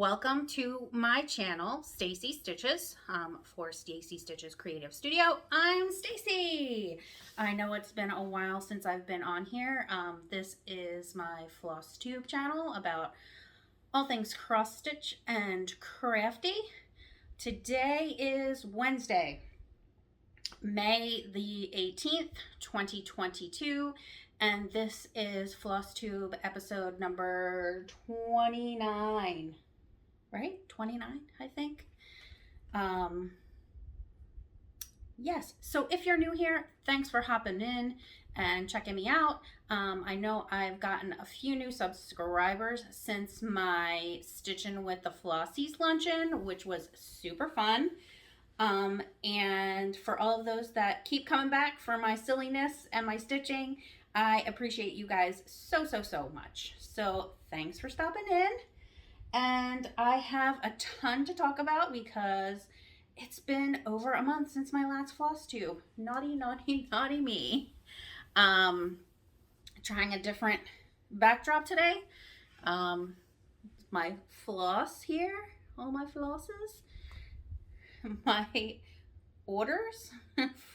welcome to my channel, Stacie Stitches, for Stacie Stitches Creative Studio. I'm Stacie. I know it's been a while since I've been on here. This is my Flosstube channel about all things cross stitch and crafty. Today is Wednesday, May the 18th, 2022. And this is Flosstube episode number 29, right? 29, I think. Yes, so if you're new here, thanks for hopping in and checking me out. I know I've gotten a few new subscribers since my Stitching with the Flossies luncheon, which was super fun. And for all of those that keep coming back for my silliness and my stitching, I appreciate you guys so much. So thanks for stopping in. And I have a ton to talk about because it's been over a month since my last Flosstube. Naughty me. Trying a different backdrop today. My floss here, all my flosses. My orders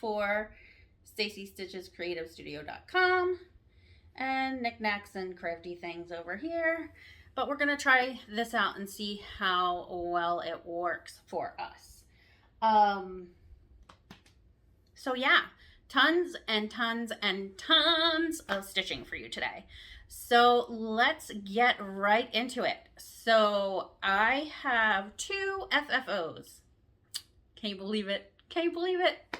for StacieStitchesCreativeStudio.com and knickknacks and crafty things over here. But we're going to try this out and see how well it works for us. So yeah, tons and tons and tons of stitching for you today. So let's get right into it. So I have two FFOs. Can you believe it? Can you believe it?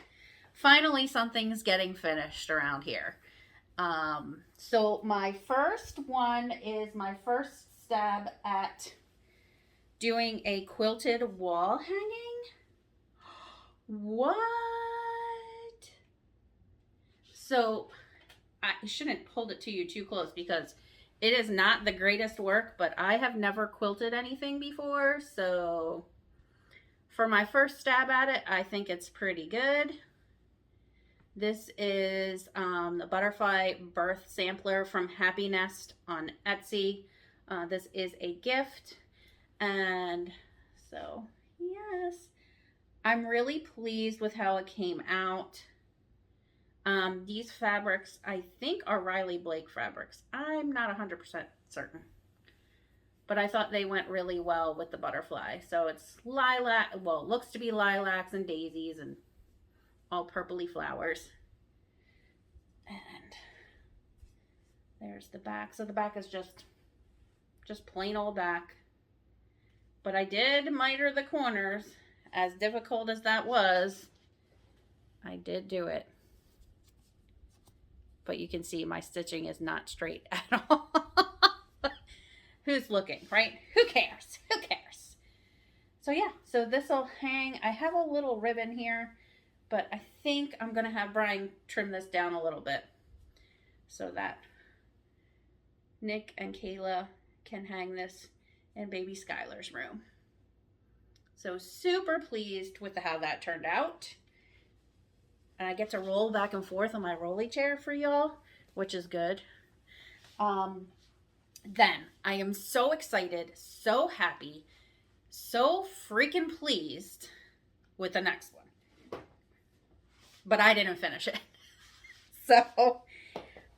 Finally, something's getting finished around here. So my first one is my first stab at doing a quilted wall hanging. What? So I shouldn't hold it to you too close because it is not the greatest work, but I have never quilted anything before. So for my first stab at it, I think it's pretty good. This is the Butterfly Birth Sampler from Happy Nest on Etsy. This is a gift. And so, yes, I'm really pleased with how it came out. These fabrics, I think, are Riley Blake fabrics. I'm not 100% certain. But I thought they went really well with the butterfly. So it's lilac, well, it looks to be lilacs and daisies and all purpley flowers. And there's the back. So the back is just plain old back. But I did miter the corners. As difficult as that was, I did do it. But you can see my stitching is not straight at all. Who's looking, right? Who cares? Who cares? So yeah, so this will hang. I have a little ribbon here, but I think I'm going to have Brian trim this down a little bit so that Nick and Kayla can hang this in baby Skylar's room. So super pleased with how that turned out. And I get to roll back and forth on my rolly chair for y'all, which is good. Then I am so excited, so happy, so freaking pleased with the next one. But I didn't finish it. So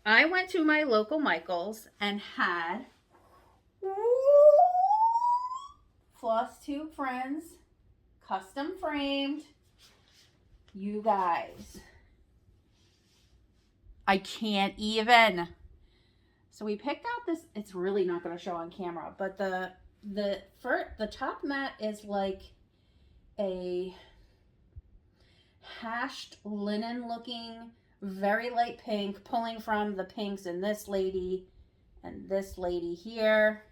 I went to my local Michael's and had Flosstube Friends custom framed. You guys, I can't even. So we picked out this, it's really not going to show on camera, but the top mat is like a hashed linen looking, very light pink, pulling from the pinks in this lady and this lady here,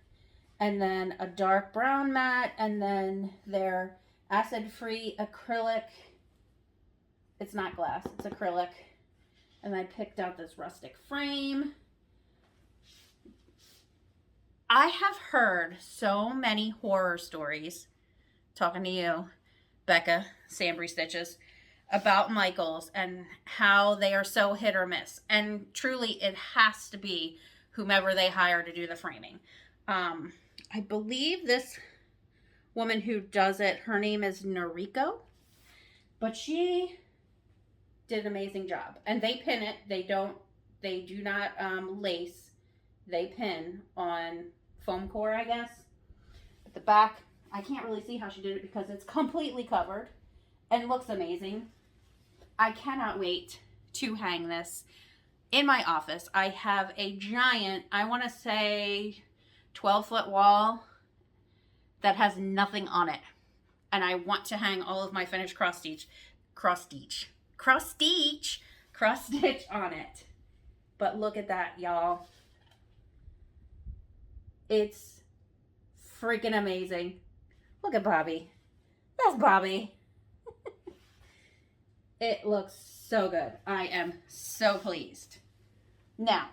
and then a dark brown mat, and then their acid-free acrylic. It's not glass, it's acrylic. And I picked out this rustic frame. I have heard so many horror stories, talking to you, Becca, Sambrie Stitches, about Michael's and how they are so hit or miss. And truly, it has to be whomever they hire to do the framing. I believe this woman who does it. Her name is Noriko, but she did an amazing job. And they pin it. They do not lace. They pin on foam core, I guess. At the back, I can't really see how she did it because it's completely covered and looks amazing. I cannot wait to hang this in my office. I have a giant, I want to say 12-foot wall that has nothing on it. And I want to hang all of my finished cross stitch on it. But look at that, y'all. It's freaking amazing. Look at Bobby. That's Bobby. It looks so good. I am so pleased. Now,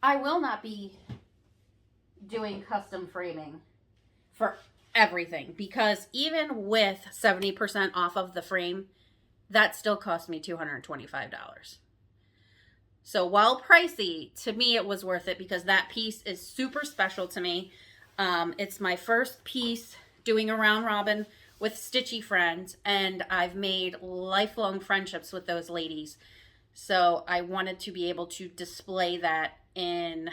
I will not be doing custom framing for everything because even with 70% off of the frame, that still cost me $225. So while pricey, to me it was worth it because that piece is super special to me. It's my first piece doing a round robin with Stitchy friends, and I've made lifelong friendships with those ladies. So I wanted to be able to display that in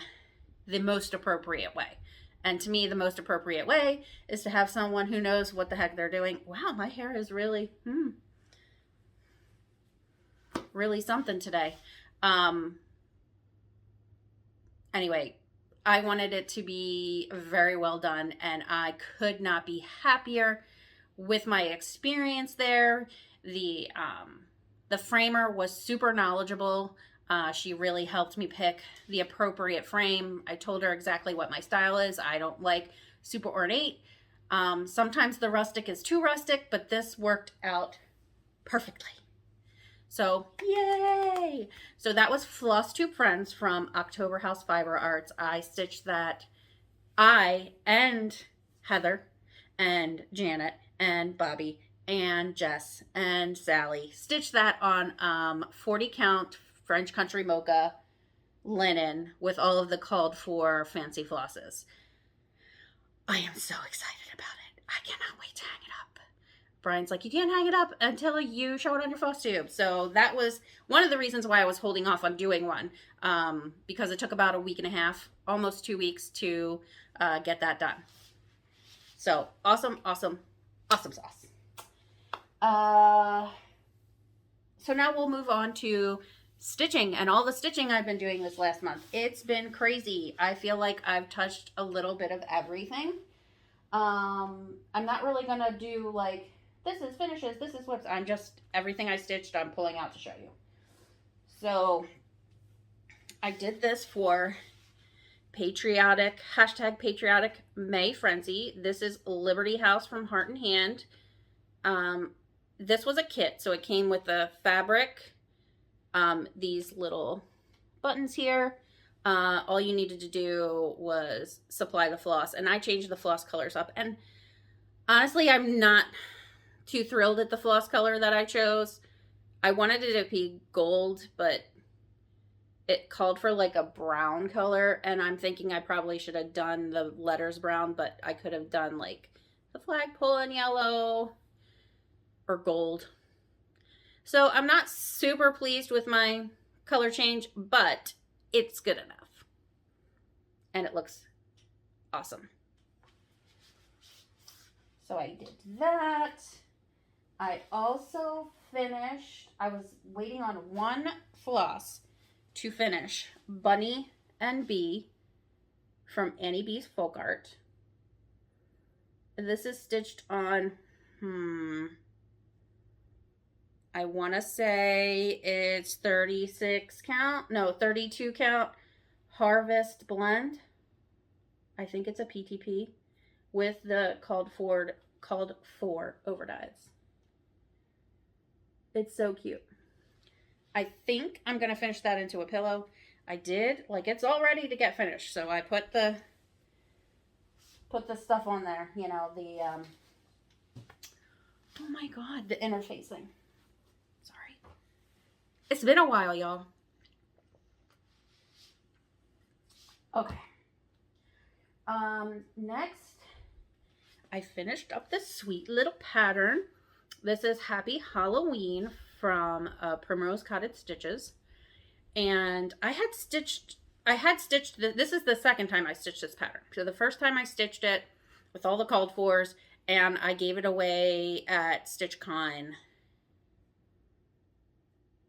the most appropriate way. And to me, the most appropriate way is to have someone who knows what the heck they're doing. Wow, my hair is really, really something today. Anyway, I wanted it to be very well done, and I could not be happier with my experience there. The framer was super knowledgeable. She really helped me pick the appropriate frame. I told her exactly what my style is. I don't like super ornate. Sometimes the rustic is too rustic, but this worked out perfectly. So, yay! So that was Flosstube Friends from October House Fiber Arts. I stitched that. I and Heather and Janet and Bobby and Jess and Sally stitched that on 40 count French country mocha linen with all of the called for fancy flosses. I am so excited about it. I cannot wait to hang it up. Brian's like, you can't hang it up until you show it on your Flosstube. So that was one of the reasons why I was holding off on doing one, because it took about a week and a half, almost 2 weeks to get that done. So awesome, awesome, awesome sauce. So now we'll move on to stitching and all the stitching I've been doing this last month. It's been crazy. I feel like I've touched a little bit of everything. I'm not really gonna do like, this is finishes, this is whips. I'm just, everything I stitched, I'm pulling out to show you. So I did this for patriotic, #patriotic May Frenzy. This is Liberty House from Heart and Hand. This was a kit, so it came with the fabric, these little buttons here. All you needed to do was supply the floss, and I changed the floss colors up. And honestly, I'm not too thrilled at the floss color that I chose. I wanted it to be gold, but it called for like a brown color, and I'm thinking I probably should have done the letters brown, but I could have done like the flagpole in yellow or gold. So I'm not super pleased with my color change, but it's good enough. And it looks awesome. So I did that. I also finished, I was waiting on one floss to finish Bunny and Bee from Annie B's Folk Art. This is stitched on, I want to say it's 32 count Harvest Blend. I think it's a PTP with the called for overdyes. It's so cute. I think I'm going to finish that into a pillow. I did, like, it's all ready to get finished. So I put the stuff on there, you know, the, oh my God, the interfacing. Sorry. It's been a while, y'all. Okay. Next I finished up this sweet little pattern. This is Happy Halloween from Primrose Cottage Stitches. And I had stitched, this is the second time I stitched this pattern. So the first time I stitched it with all the called fors, and I gave it away at StitchCon.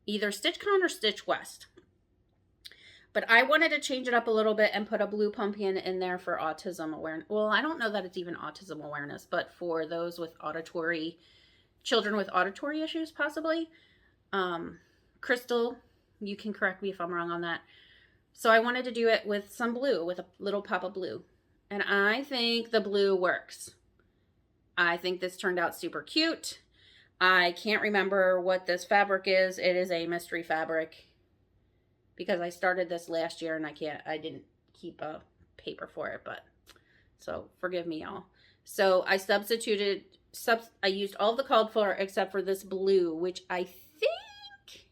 Either StitchCon or Stitch West. But I wanted to change it up a little bit and put a blue pumpkin in there for autism awareness. Well, I don't know that it's even autism awareness, but for those with children with auditory issues, possibly. Krystal, you can correct me if I'm wrong on that. So I wanted to do it with some blue, with a little pop of blue. And I think the blue works. I think this turned out super cute. I can't remember what this fabric is. It is a mystery fabric because I started this last year and I didn't keep a paper for it, but so forgive me, y'all. So I I used all the called for except for this blue, which I think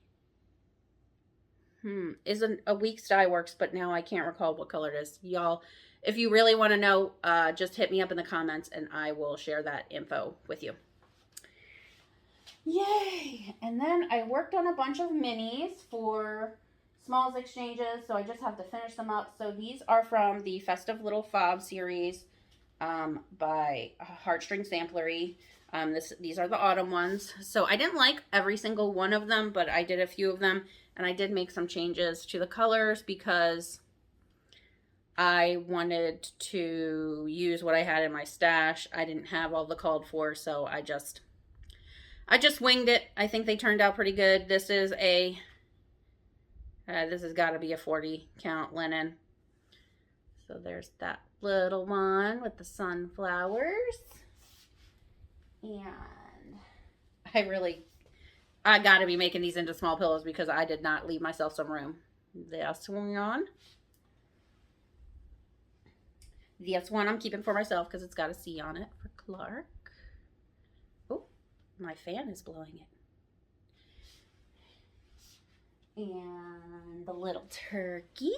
isn't a week's dye works, but now I can't recall what color it is. Y'all, if you really want to know, just hit me up in the comments and I will share that info with you. Yay! And then I worked on a bunch of minis for smalls exchanges, so I just have to finish them up. So these are from the Festive Little Fob series by Heartstring Samplery. These are the autumn ones. So I didn't like every single one of them, but I did a few of them, and I did make some changes to the colors because I wanted to use what I had in my stash. I didn't have all the called for, so I just winged it. I think they turned out pretty good. This is this has got to be a 40 count linen. So there's that little one with the sunflowers. And I got to be making these into small pillows because I did not leave myself some room. This one I'm keeping for myself because it's got a C on it for Clark. Oh, my fan is blowing it. And the little turkey.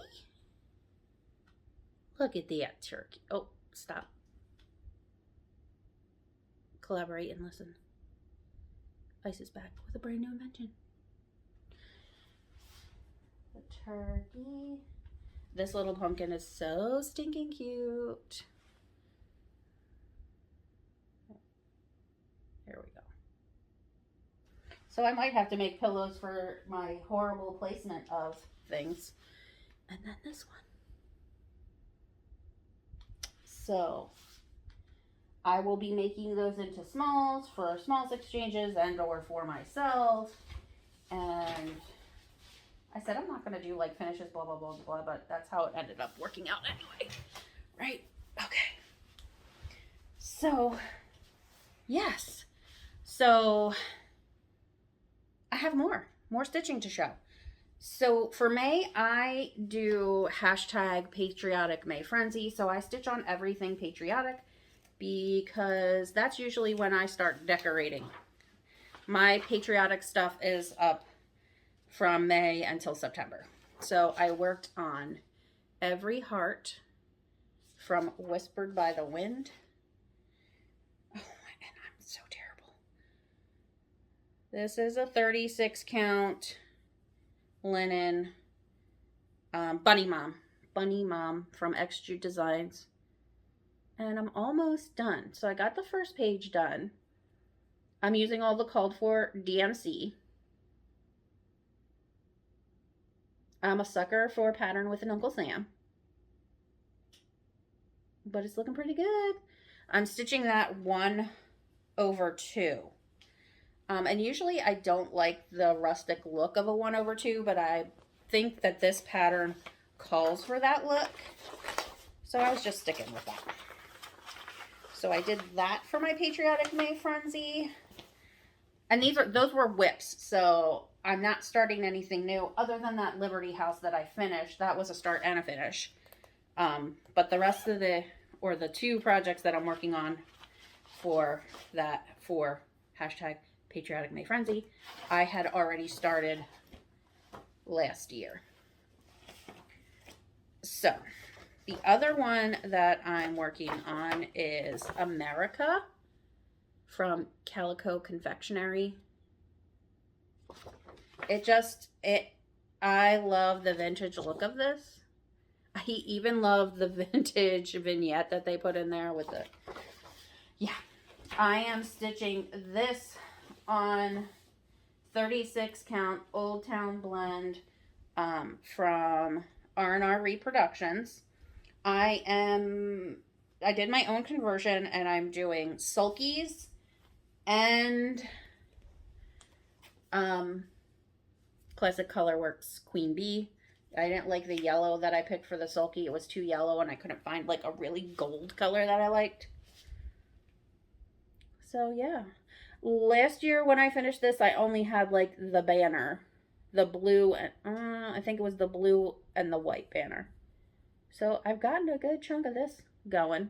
Look at that turkey. Oh, stop. Collaborate and listen. Ice is back with a brand new invention. The turkey. This little pumpkin is so stinking cute. Here we go. So I might have to make pillows for my horrible placement of things. And then this one. So I will be making those into smalls for smalls exchanges and or for myself. And I said I'm not going to do like finishes, blah, blah, blah, blah, but that's how it ended up working out anyway. Right? Okay. So, yes. So I have more stitching to show. So for May, I do hashtag Patriotic May Frenzy. So I stitch on everything patriotic because that's usually when I start decorating. My patriotic stuff is up from May until September. So I worked on every heart from Whispered by the Wind. Oh, and I'm so terrible. This is a 36 count linen Bunny Mom from Extra Designs. And I'm almost done. So I got the first page done. I'm using all the called for DMC. I'm a sucker for a pattern with an Uncle Sam. But it's looking pretty good. I'm stitching that 1/2. And usually I don't like the rustic look of a 1/2, but I think that this pattern calls for that look. So I was just sticking with that. So I did that for my Patriotic May Frenzy. And those were whips, so I'm not starting anything new other than that Liberty House that I finished. That was a start and a finish. But the rest of the two projects that I'm working on for hashtag Patriotic May Frenzy, I had already started last year. So The other one that I'm working on is America from Calico Confectionery. I love the vintage look of this. I even love the vintage vignette that they put in there with the, yeah. I am stitching this on 36 count Old Town Blend from R&R Reproductions. I did my own conversion, and I'm doing Sulkies and Classic Colorworks Queen Bee. I didn't like the yellow that I picked for the Sulky. It was too yellow, and I couldn't find like a really gold color that I liked. So yeah. Last year when I finished this, I only had like the banner. The blue, and I think it was the blue and the white banner. So I've gotten a good chunk of this going.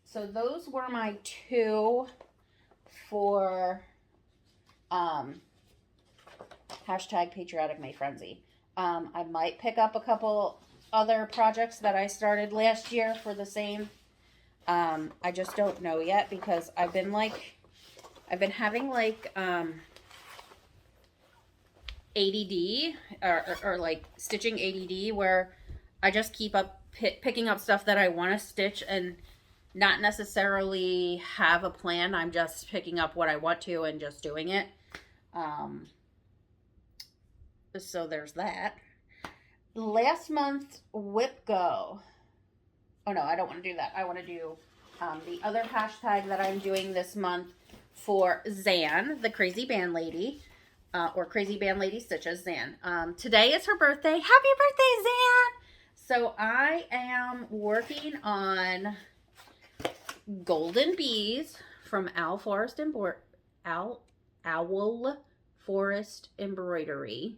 So those were my two for hashtag Patriotic May Frenzy. I might pick up a couple other projects that I started last year for the same. I just don't know yet because I've been having like ADD or like stitching ADD, where I just keep picking up stuff that I want to stitch and not necessarily have a plan. I'm just picking up what I want to and just doing it. So there's that. Last month, Whip Go. Oh no, I don't want to do that. I want to do the other hashtag that I'm doing this month for Zan, the Crazy Band Lady, or Crazy Band Lady Stitches, Zan. Today is her birthday. Happy birthday, Zan! So I am working on Golden Bees from Owl Forest Embroidery.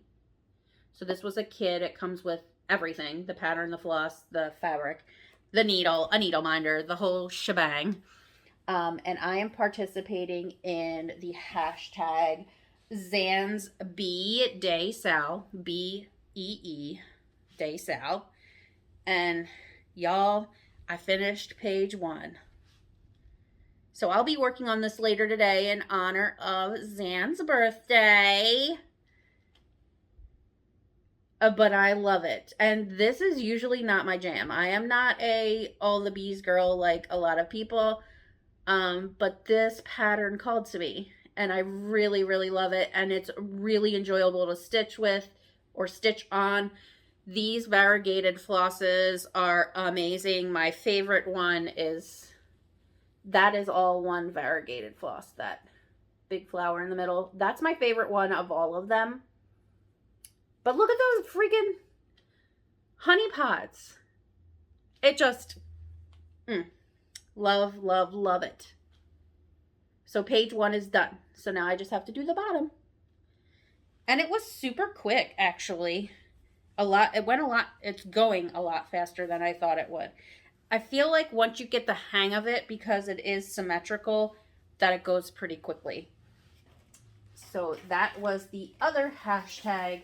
So this was a kit. It comes with everything: the pattern, the floss, the fabric, the needle, a needle minder, the whole shebang. And I am participating in the hashtag Zan's Bee Day Sal, BEE Day Sal. And y'all, I finished page 1. So I'll be working on this later today in honor of Zan's birthday. But I love it. And this is usually not my jam. I am not a all the bees girl like a lot of people. But this pattern called to me. And I really, really love it. And it's really enjoyable to stitch with or stitch on. These variegated flosses are amazing. My favorite one is, that is all one variegated floss. That big flower in the middle. That's my favorite one of all of them. But look at those freaking honey pots. It just, love, love, love it. So page 1 is done. So now I just have to do the bottom. And it was super quick, actually. It's going a lot faster than I thought it would. I feel like once you get the hang of it, because it is symmetrical, that it goes pretty quickly. So that was the other hashtag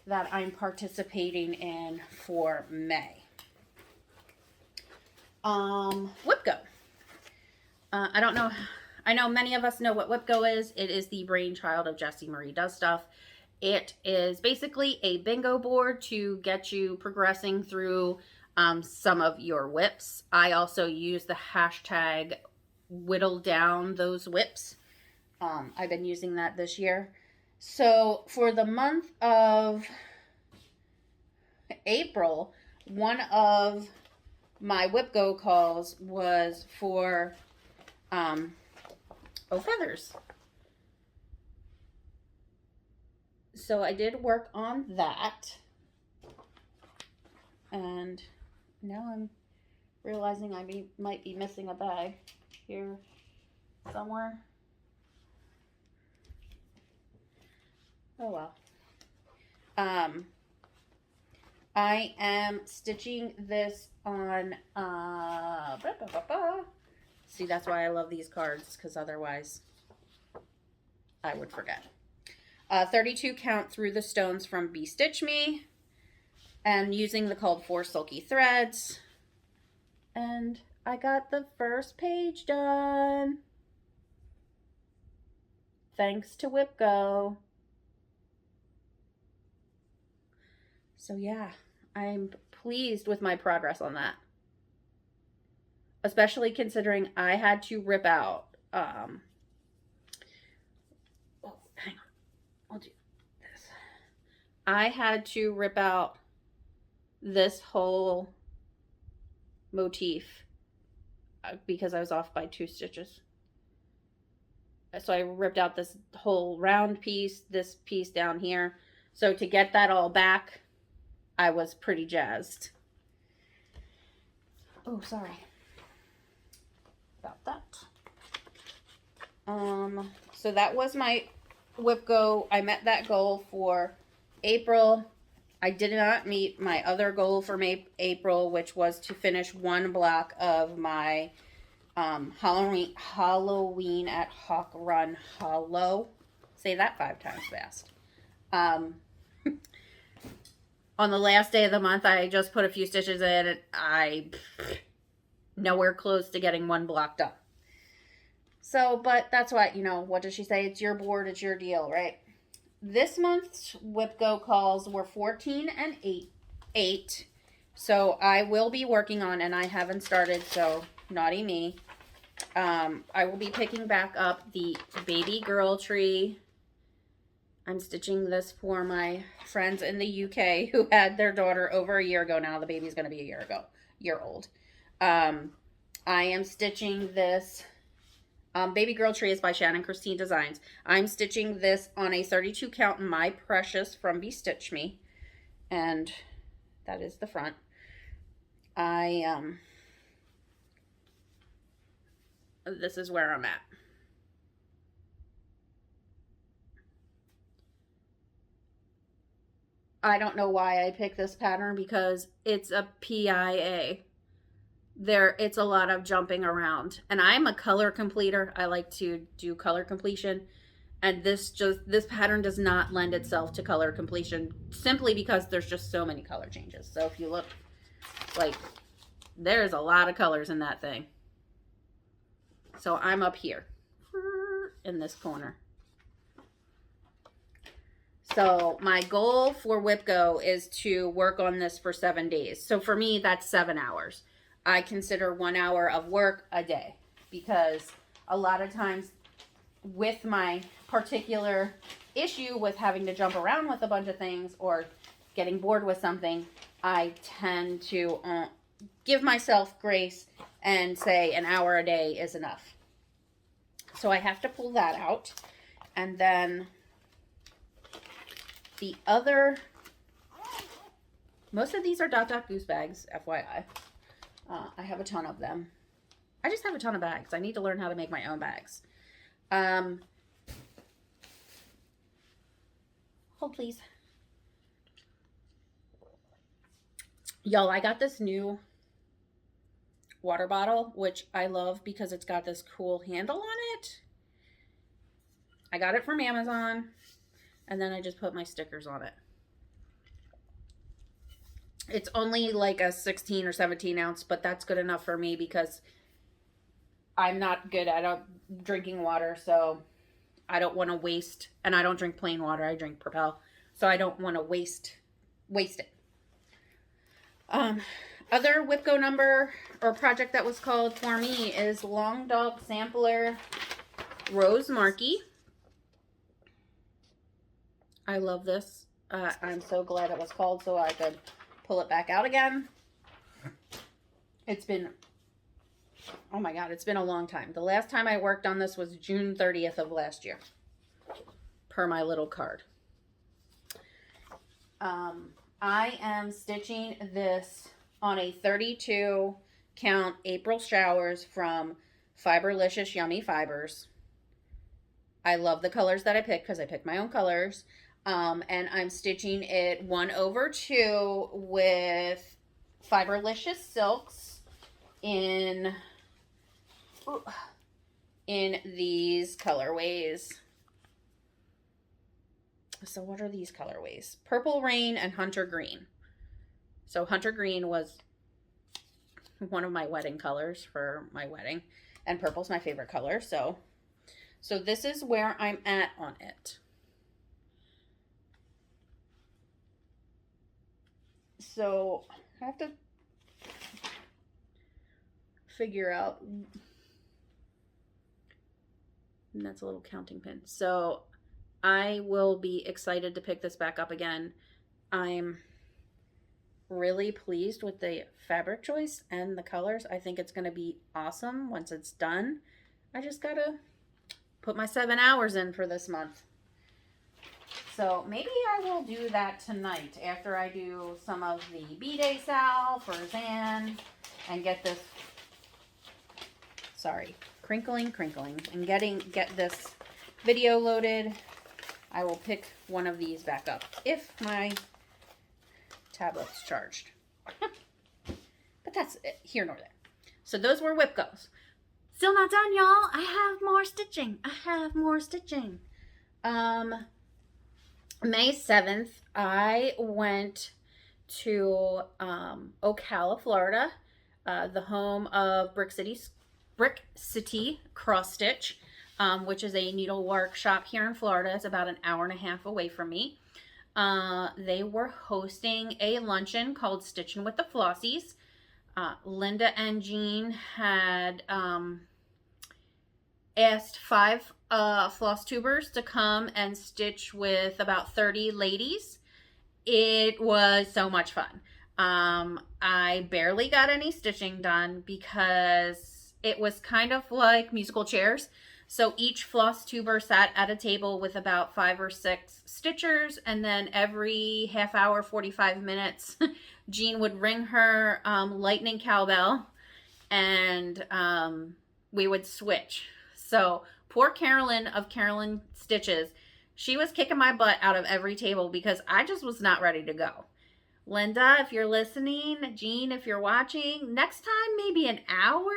that I'm participating in for May. Whip Go. I don't know. I know many of us know what Whip Go is. It is the brainchild of Jessie Marie Does Stuff. It is basically a bingo board to get you progressing through some of your whips. I also use the hashtag whittle down those whips. I've been using that this year. So for the month of April, one of my Whip Go calls was for feathers. So I did work on that. And now I'm realizing I might be missing a bag here somewhere. Oh well. I am stitching this on, see, that's why I love these cards, because otherwise I would forget. 32 count through the stones from Be Stitch Me, and using the called for silky threads. And I got the first page done. Thanks to WhipGo. So yeah, I'm pleased with my progress on that. Especially considering I had to rip out, oh, hang on, I'll do this. I had to rip out this whole motif because I was off by 2 stitches. So I ripped out this whole round piece, this piece down here. So to get that all back, I was pretty jazzed. Oh, sorry about that. So that was my WhipGo. I met that goal for April. I did not meet my other goal for April, which was to finish 1 block of my Halloween at Hawk Run Hollow. Say that 5 times fast. On the last day of the month, I just put a few stitches in, and I nowhere close to getting 1 block done. So, but that's what, you know, what does she say? It's your board, it's your deal, right? This month's WhipGo calls were 14 and 8. So I will be working on, and I haven't started, so naughty me. I will be picking back up the baby girl tree. I'm stitching this for my friends in the UK who had their daughter over a year ago now. The baby's going to be a year old. I am stitching this. Baby Girl Tree is by Shannon Christine Designs. I'm stitching this on a 32 count My Precious from Be Stitch Me. And that is the front. This is where I'm at. I don't know why I picked this pattern because it's a PIA. It's a lot of jumping around, and I'm a color completer. I like to do color completion, and this pattern does not lend itself to color completion simply because there's just so many color changes. So if you look, like, there's a lot of colors in that thing. So I'm up here in this corner. So my goal for WhipGo is to work on this for 7 days. So for me, that's 7 hours. I consider 1 hour of work a day because a lot of times with my particular issue with having to jump around with a bunch of things or getting bored with something, I tend to give myself grace and say an hour a day is enough. So I have to pull that out. And then the other, most of these are Dot Dot Goose bags, FYI. I have a ton of them. I just have a ton of bags. I need to learn how to make my own bags. Hold, please. Y'all, I got this new water bottle, which I love because it's got this cool handle on it. I got it from Amazon, and then I just put my stickers on it. It's only like a 16 or 17 ounce, but that's good enough for me because I'm not good at drinking water, so I don't want to waste, and I don't drink plain water, I drink Perpetual, so I don't want to waste it. Other WhipGo number or project that was called for me is Long Dog Sampler Rose Marquee. I love this. I'm so glad it was called so I could pull it back out again. It's been, oh my God, it's been a long time. The last time I worked on this was June 30th of last year, per my little card. I am stitching this on a 32 count April Showers from Fiberlicious Yummy Fibers. I love the colors that I picked because I picked my own colors. And I'm stitching it 1/2 with Fiberlicious Silks in these colorways. So what are these colorways? Purple Rain and Hunter Green. So Hunter Green was one of my wedding colors for my wedding, and purple's my favorite color. So this is where I'm at on it. So I have to figure out, and that's a little counting pin. So I will be excited to pick this back up again. I'm really pleased with the fabric choice and the colors. I think it's going to be awesome once it's done. I just got to put my 7 hours in for this month. So maybe I will do that tonight after I do some of the B-Day sal for Zan and get this, crinkling, and get this video loaded. I will pick one of these back up if my tablet's charged. But that's it, here nor there. So those were whip goes. Still not done, y'all. I have more stitching. May 7th, I went to Ocala, Florida, the home of Brick City Cross Stitch, which is a needlework shop here in Florida. It's about an hour and a half away from me. They were hosting a luncheon called Stitching with the Flossies. Linda and Jean had asked 5 Flosstubers to come and stitch with about 30 ladies. It was so much fun. I barely got any stitching done because it was kind of like musical chairs. So each Flosstuber sat at a table with about 5 or 6 stitchers, and then every half hour, 45 minutes, Jean would ring her lightning cowbell, and we would switch. So poor Carolyn of Carolyn Stitches, she was kicking my butt out of every table because I just was not ready to go. Linda, if you're listening, Jean, if you're watching, next time maybe an hour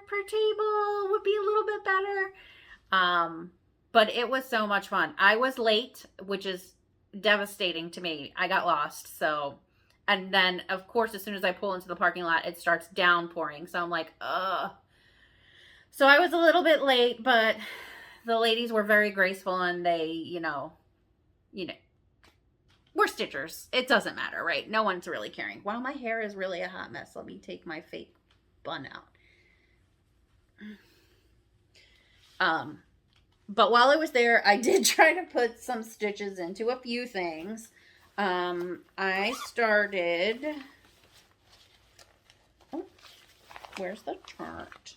per table would be a little bit better. But it was so much fun. I was late, which is devastating to me. I got lost. So, and then of course, as soon as I pull into the parking lot, it starts downpouring. So I'm like, ugh. So I was a little bit late, but the ladies were very graceful, and they, you know, we're stitchers. It doesn't matter, right? No one's really caring. Wow, my hair is really a hot mess. Let me take my fake bun out. But while I was there, I did try to put some stitches into a few things. I started, where's the chart?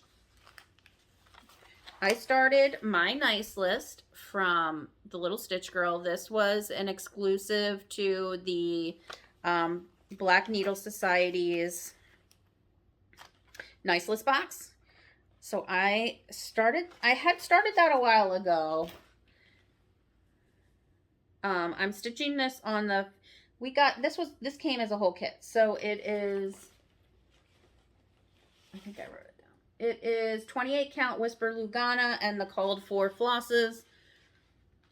I started my nice list from the Little Stitch Girl. This was an exclusive to the Black Needle Society's nice list box. So I had started that a while ago. I'm stitching this on the, this came as a whole kit. So it is, I think I wrote it down. It is 28 count Whisper Lugana and the called for flosses.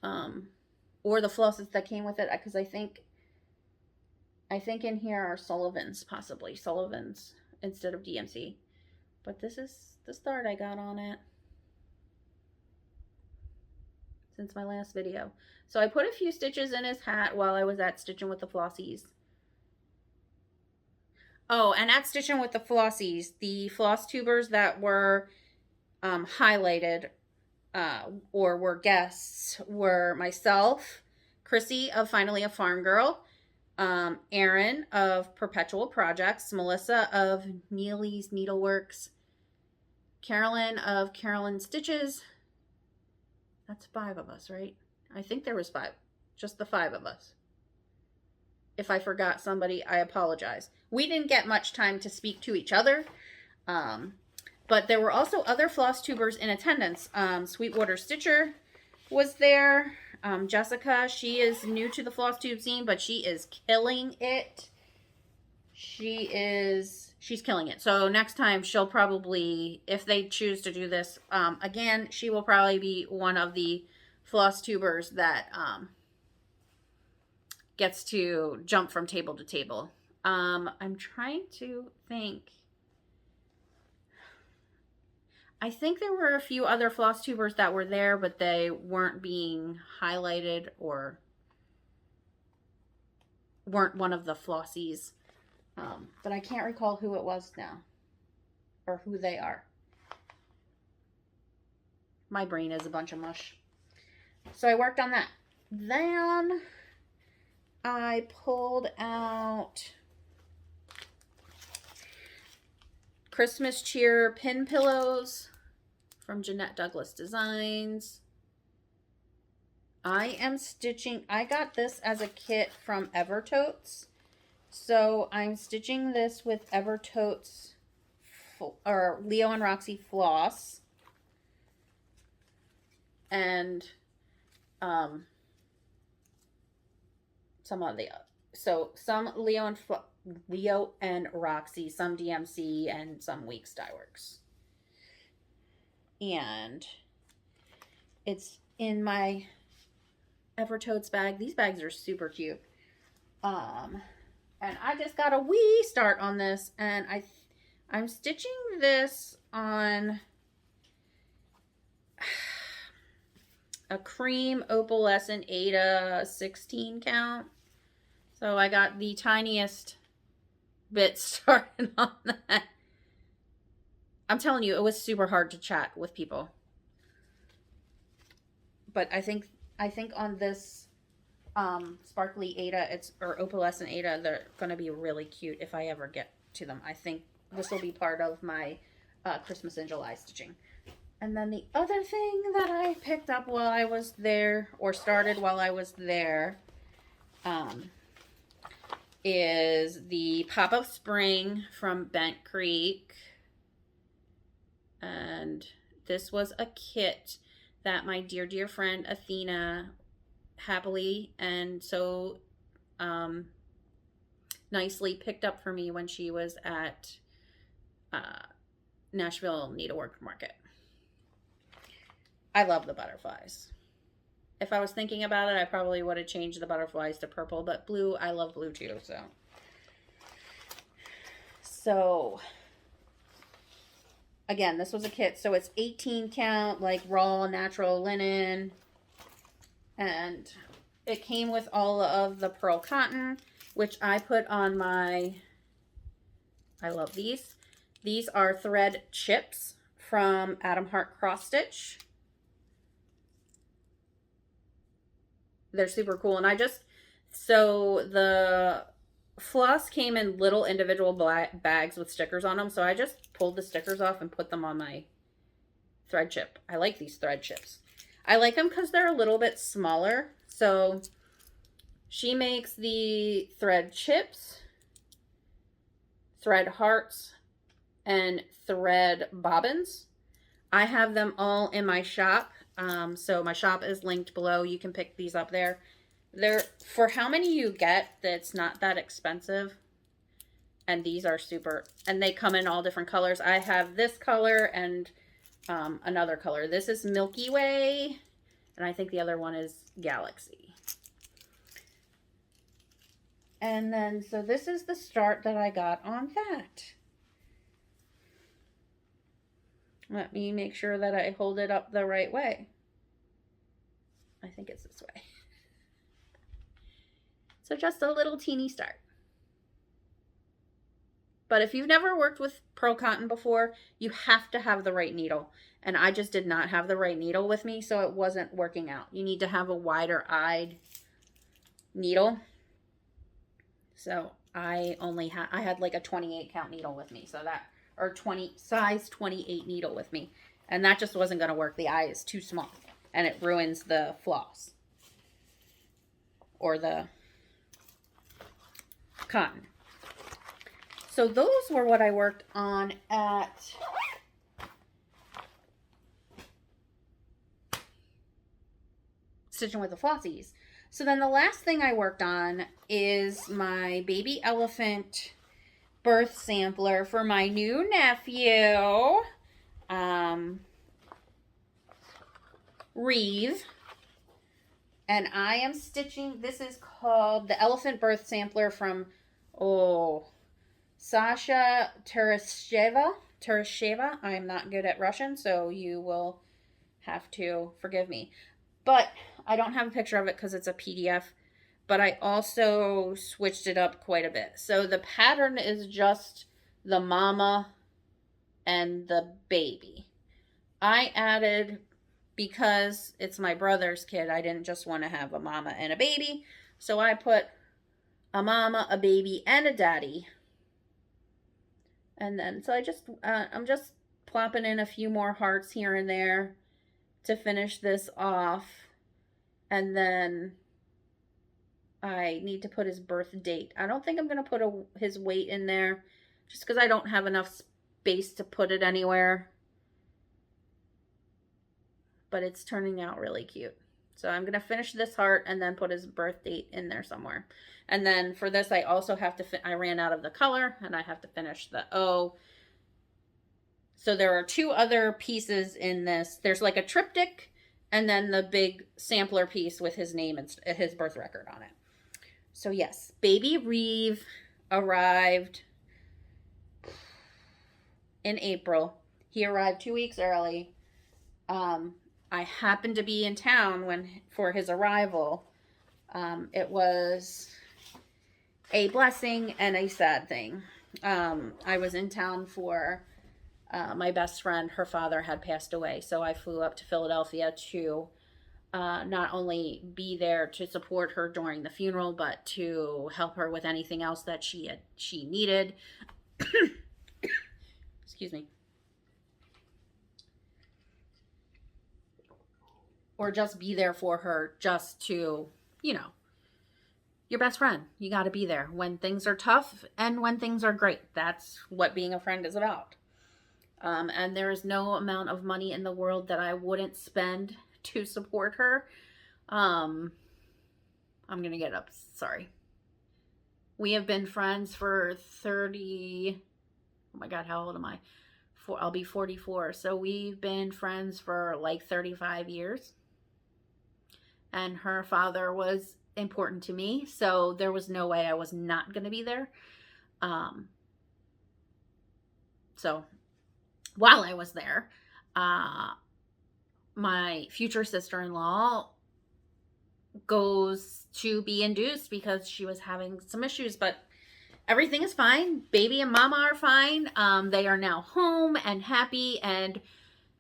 Or the flosses that came with it, because I think in here are Sullivan's, possibly. Sullivan's instead of DMC. But this is the start I got on it since my last video. So I put a few stitches in his hat while I was at Stitching with the Flossies. Oh, and at Stitching with the Flossies, the Flosstubers that were highlighted or were guests were myself, Chrissy of Finally a Farm Girl, Erin of Perpetual Projects, Melissa of Neely's Needleworks, Carolyn of Carolyn Stitches. That's 5 of us, right? I think there was 5. Just the 5 of us. If I forgot somebody, I apologize. We didn't get much time to speak to each other. But there were also other Flosstubers in attendance. Sweetwater Stitcher was there. Jessica, she is new to the Flosstube scene, but she is killing it. She's killing it. So next time she'll probably, if they choose to do this again, she will probably be one of the Flosstubers that gets to jump from table to table. I'm trying to think. I think there were a few other Flosstubers that were there, but they weren't being highlighted or weren't one of the Flossies. But I can't recall who it was now or who they are. My brain is a bunch of mush. So I worked on that. Then I pulled out Christmas cheer pin pillows from Jeanette Douglas Designs. I am stitching, I got this as a kit from Evertotes. So I'm stitching this with Evertotes or Leo and Roxy floss. And some of the, so some Leo and Roxy, some DMC, and some Weeks Dye Works. And it's in my Evertotes bag. These bags are super cute. And I just got a wee start on this, and I'm stitching this on a cream opalescent Ada 16 count. So I got the tiniest bit started on that. I'm telling you, it was super hard to chat with people. But I think on this sparkly Ada, or opalescent Ada, they're going to be really cute if I ever get to them. I think this will be part of my Christmas in July stitching. And then the other thing that I picked up while I was there, or started while I was there, is the Pop of Spring from Bent Creek. And this was a kit that my dear friend Athena happily and so nicely picked up for me when she was at Nashville Needlework Market. I love the butterflies. If I was thinking about it, I probably would have changed the butterflies to purple, but blue, I love blue too, so again, this was a kit, so it's 18 count, like raw natural linen, and it came with all of the pearl cotton, which I put on my, I love these. These are thread chips from Adam Hart Cross Stitch. They're super cool, and so the floss came in little individual bags with stickers on them, so I just pulled the stickers off and put them on my thread chip. I like these thread chips. I like them because they're a little bit smaller. So she makes the thread chips, thread hearts, and thread bobbins. I have them all in my shop. So my shop is linked below. You can pick these up there. They're, for how many you get, that's not that expensive. And these are super, and they come in all different colors. I have this color and another color. This is Milky Way, and I think the other one is Galaxy. And then, so this is the start that I got on that. Let me make sure that I hold it up the right way. I think it's this way. So just a little teeny start. But if you've never worked with pearl cotton before, you have to have the right needle. And I just did not have the right needle with me, so it wasn't working out. You need to have a wider-eyed needle. So I had like a 28 count needle with me, so that, or size 28 needle with me. And that just wasn't going to work. The eye is too small, and it ruins the floss or the cotton. So those were what I worked on at Stitching with the Flossies. So then the last thing I worked on is my baby elephant birth sampler for my new nephew, Reeve. And I am stitching, this is called the Elephant Birth Sampler from, Sasha Teresheva. I am not good at Russian, so you will have to forgive me. But I don't have a picture of it because it's a PDF. But I also switched it up quite a bit. So the pattern is just the mama and the baby. I added, because it's my brother's kid, I didn't just want to have a mama and a baby. So I put a mama, a baby, and a daddy. And then, so I'm just plopping in a few more hearts here and there to finish this off. And then I need to put his birth date. I don't think I'm going to put his weight in there just because I don't have enough space to put it anywhere. But it's turning out really cute. So I'm going to finish this heart and then put his birth date in there somewhere. And then for this, I also have to, I ran out of the color and I have to finish the O. So there are two other pieces in this. There's like a triptych and then the big sampler piece with his name and his birth record on it. So yes, baby Reeve arrived in April. He arrived 2 weeks early. I happened to be in town for his arrival. It was a blessing and a sad thing. I was in town for my best friend. Her father had passed away, so I flew up to Philadelphia to not only be there to support her during the funeral, but to help her with anything else that she needed. Excuse me. Or just be there for her, just to, your best friend. You got to be there when things are tough and when things are great. That's what being a friend is about. And there is no amount of money in the world that I wouldn't spend to support her. I'm going to get up. Sorry. We have been friends for 30... Oh my God, how old am I? I'll be 44. So we've been friends for like 35 years. And her father was important to me, so there was no way I was not going to be there. So while I was there, my future sister-in-law goes to be induced because she was having some issues, but everything is fine. Baby and mama are fine. They are now home and happy, and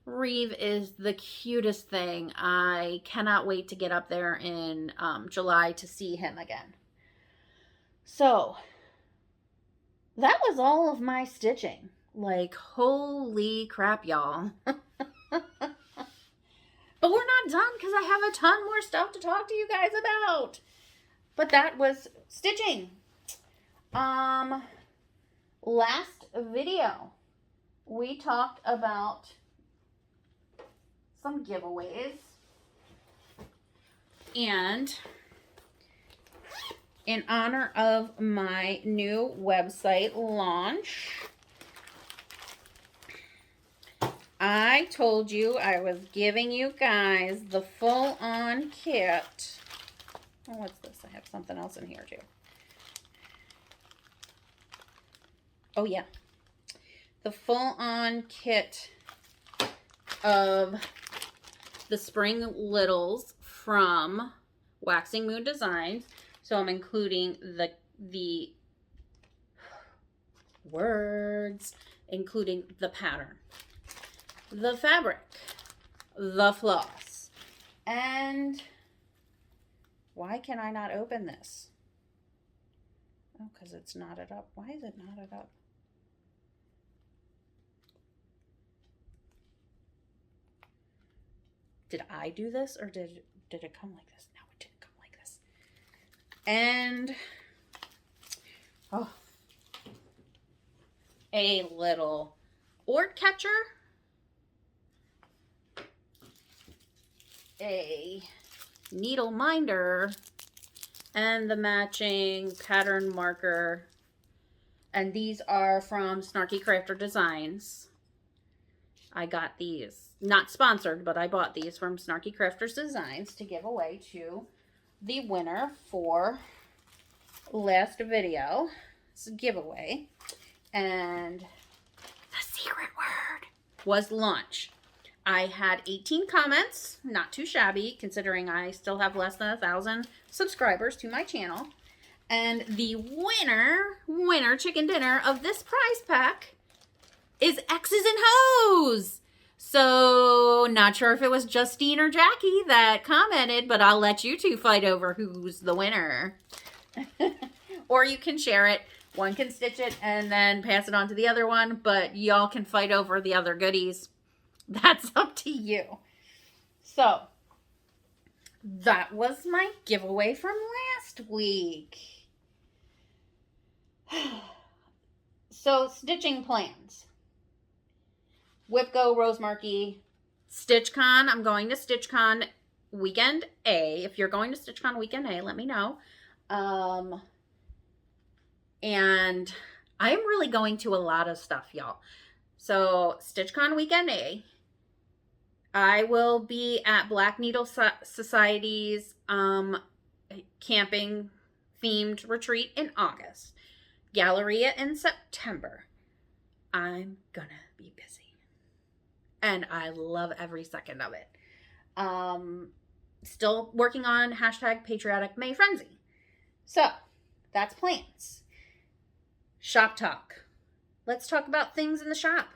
Reeve is the cutest thing. I cannot wait to get up there in July to see him again. So that was all of my stitching. Like, holy crap, y'all. But we're not done because I have a ton more stuff to talk to you guys about. But that was stitching. Last video, we talked about some giveaways, and in honor of my new website launch, I told you I was giving you guys the full-on kit. Oh, what's this? I have something else in here too. Oh yeah, the full-on kit of the Spring Littles from Waxing Moon Designs. So I'm including the words, including the pattern, the fabric, the floss, and why can I not open this? Oh, because it's knotted up. Why is it knotted up? Did I do this, or did it come like this? No, it didn't come like this. And, oh, a little ord catcher, a needle minder, and the matching pattern marker. And these are from Snarky Crafter Designs. I got these, not sponsored, but I bought these from Snarky Crafters Designs to give away to the winner for last video. It's a giveaway. And the secret word was lunch. I had 18 comments, not too shabby, considering I still have less than 1,000 subscribers to my channel. And the winner chicken dinner of this prize pack is X's and Hoes. So, not sure if it was Justine or Jackie that commented, but I'll let you two fight over who's the winner. Or you can share it. One can stitch it and then pass it on to the other one, but y'all can fight over the other goodies. That's up to you. So, that was my giveaway from last week. So, stitching plans. WhipGo, Rosemarkie, StitchCon. I'm going to StitchCon Weekend A. If you're going to StitchCon Weekend A, let me know. And I'm really going to a lot of stuff, y'all. So, StitchCon Weekend A. I will be at Black Needle Society's camping themed retreat in August. Galleria in September. I'm gonna be busy. And I love every second of it. Still working on hashtag Patriotic May Frenzy. So, that's plans. Shop talk. Let's talk about things in the shop.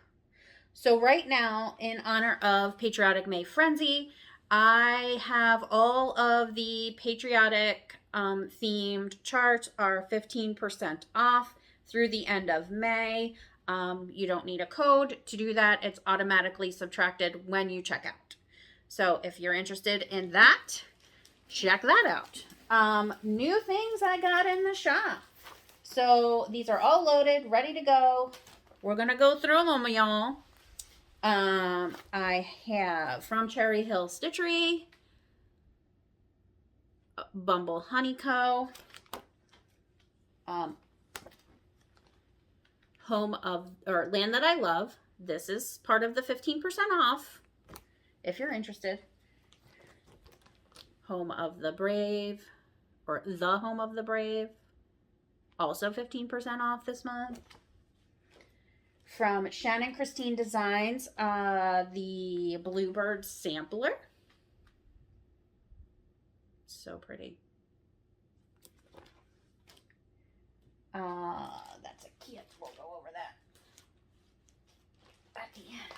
So right now, in honor of Patriotic May Frenzy, I have all of the patriotic themed charts are 15% off through the end of May. You don't need a code to do that. It's automatically subtracted when you check out. So if you're interested in that, check that out. New things I got in the shop. So these are all loaded, ready to go. We're going to go through them, y'all. I have from Cherry Hill Stitchery, Bumble Honey Co., Home of, or Land That I Love. This is part of the 15% off, if you're interested. Home of the Brave, or The Home of the Brave, also 15% off this month. From Shannon Christine Designs, the Bluebird Sampler. So pretty. That's a kit. We'll go over that at the end.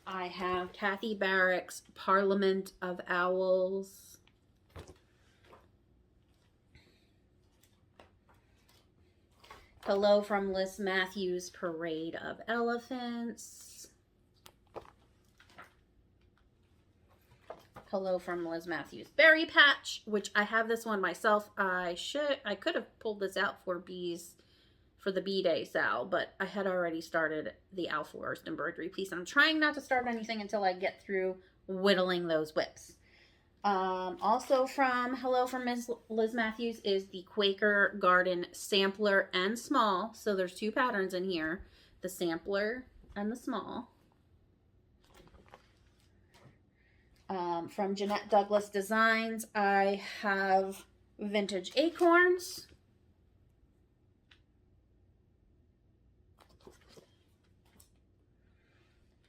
I have Kathy Barrick's Parliament of Owls. Hello from Liz Matthews' Parade of Elephants. Hello from Liz Matthews' Berry Patch, which I have this one myself. I could have pulled this out for bees for the bee day sale, but I had already started the Owl Forest embroidery piece. I'm trying not to start anything until I get through whittling those whips. Also from Hello from Ms. Liz Matthews is the Quaker Garden Sampler and Small. So there's two patterns in here, the sampler and the small. From Jeanette Douglas Designs, I have Vintage Acorns.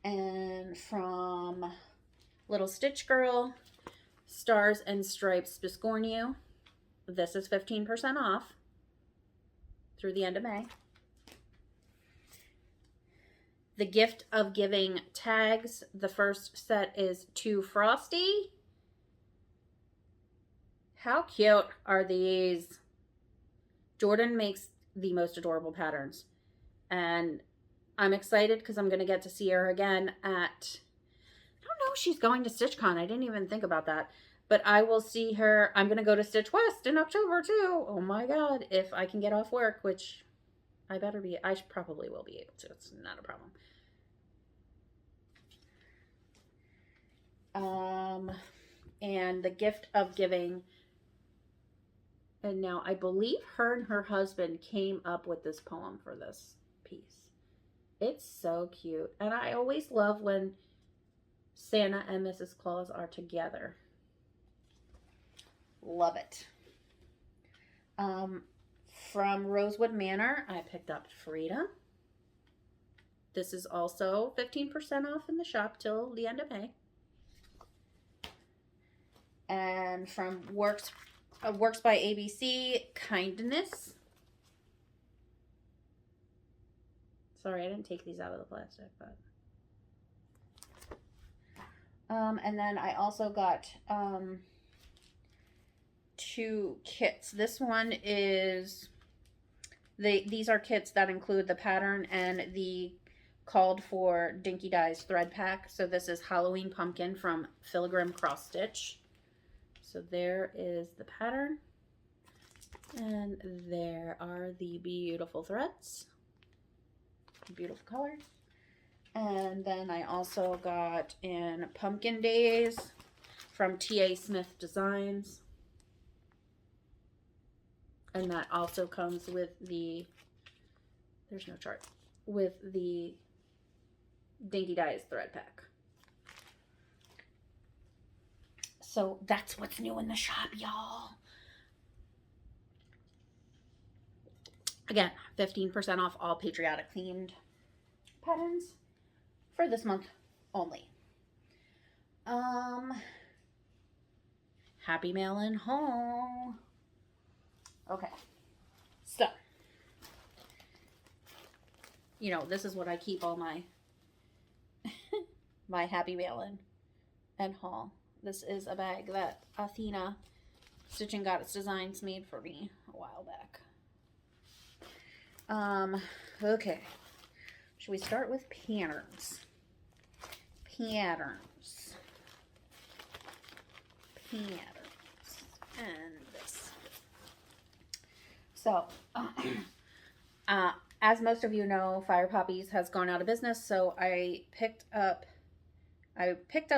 And from Little Stitch Girl, Stars and Stripes Biscornu. This is 15% off through the end of May. The Gift of Giving tags. The first set is 2 Frosty. How cute are these? Jordan makes the most adorable patterns. And I'm excited because I'm going to get to see her again at, I don't know if she's going to StitchCon. I didn't even think about that. But I will see her. I'm going to go to Stitch West in October too. Oh my God. If I can get off work, which I better be. I probably will be able to. It's not a problem. And The Gift of Giving. And now I believe her and her husband came up with this poem for this piece. It's so cute. And I always love when Santa and Mrs. Claus are together. Love it. From Rosewood Manor, I picked up Frida. This is also 15% off in the shop till the end of May. And from Works by ABC, Kindness. Sorry, I didn't take these out of the plastic, but. And then I also got 2 kits. This one is, these are kits that include the pattern and the called for Dinky Dyes thread pack. So this is Halloween Pumpkin from Filigree Cross Stitch. So there is the pattern. And there are the beautiful threads. Beautiful colors. And then I also got in Pumpkin Days from T.A. Smith Designs. And that also comes with the, there's no chart, with the Dinky Dyes thread pack. So that's what's new in the shop, y'all. Again, 15% off all patriotic themed patterns for this month only. Happy mailing home. Okay. So, you know, this is what I keep all my my happy mailing and haul. This is a bag that Athena Stitching Goddess Designs made for me a while back. Okay. Should we start with patterns? Patterns. And this. So, as most of you know, Fire Poppies has gone out of business, so I picked up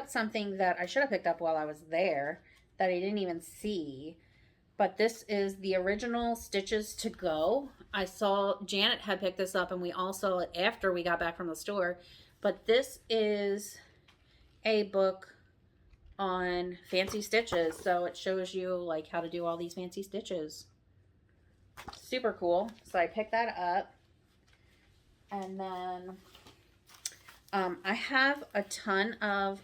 something that I should have picked up while I was there that I didn't even see. But this is the original Stitches to Go. I saw Janet had picked this up, and we all saw it after we got back from the store. But this is a book on fancy stitches. So it shows you like how to do all these fancy stitches. Super cool. So I picked that up. And then I have a ton of